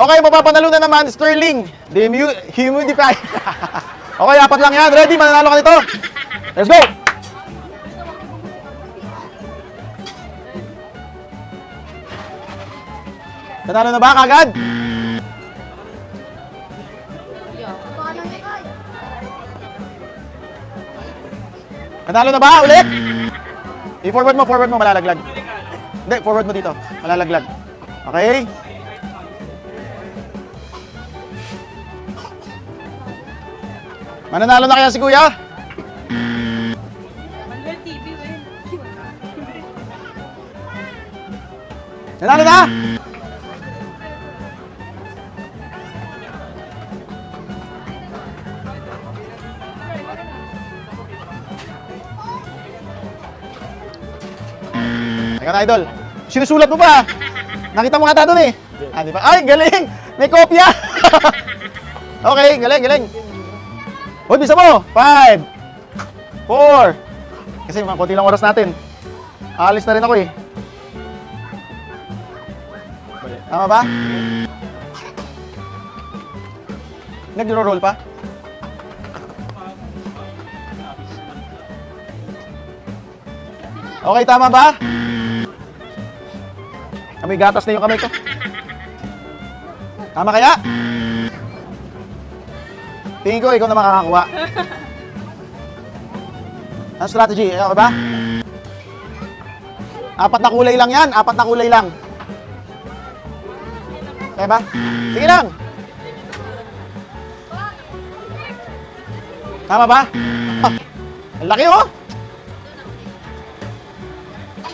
Okay, mapapanalo na naman, Sterling. Humidify. Okay, 4 lang yan. Ready? Mananalo ka nito. Let's go! Nanalo na ba kagad? Nanalo na ba? Ulit? I-forward mo, malalaglag. Hindi, forward mo dito. Malalaglag. Okay? Mananalo na kaya si Kuya? Nanalo na! Teka na, Idol. Sinusulat mo pa. Nakita mo nga doon eh. Ah, di ba? Ay, galing! May kopya! Okay, galing. Uy, bisa mo! 5 4 Kasi mga konti lang oras natin. Aalis na rin ako eh. Tama ba? Nagro-roll pa? Okay, tama ba? May gatas na yung kamay ko. Tama kaya? Tingin ko, ikaw na makakakuha. Ang strategy, okay ba? 4 na kulay lang yan, 4 na kulay lang. Okay ba? Sige lang. Tama ba? Oh, ang laki oh!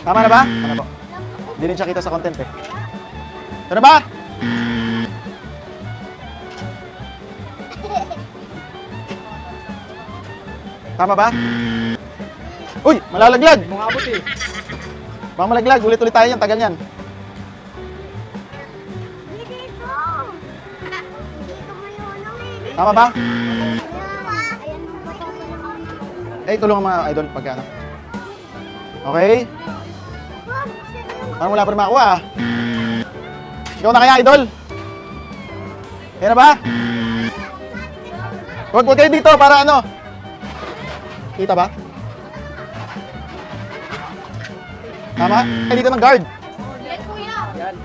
Tama na ba? Ano po? Hindi rin siya kita sa content eh. Ito na ba? Tama ba? Uy! Malalaglag! Mungabot eh. Baka malaglag. Ulit-ulit tayo yan. Tagal yan. Tama ba? Eh, tulungan mga idol pagkano. Okay? Parang wala pa rin makakuha ah. Ikaw na kaya, idol? Yan na ba? Huwag kayo dito para ano? Kita ba? Tama? Ay, dito ng guard. Yan, kuya. Yan.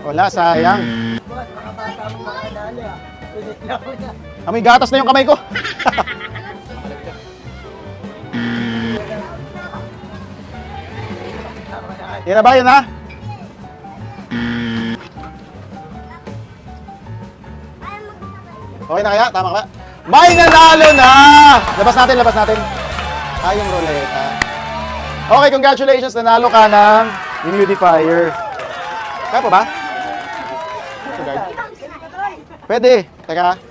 Wala, sayang. May gatas na yung kamay ko. Yan na ba? Yan na? Okay na kaya? Tama ka? May nanalo na! Labas natin. Yung ruleta. Okay, congratulations. Nanalo ka ng humidifier. Kaya pa ba? Pwede. Teka.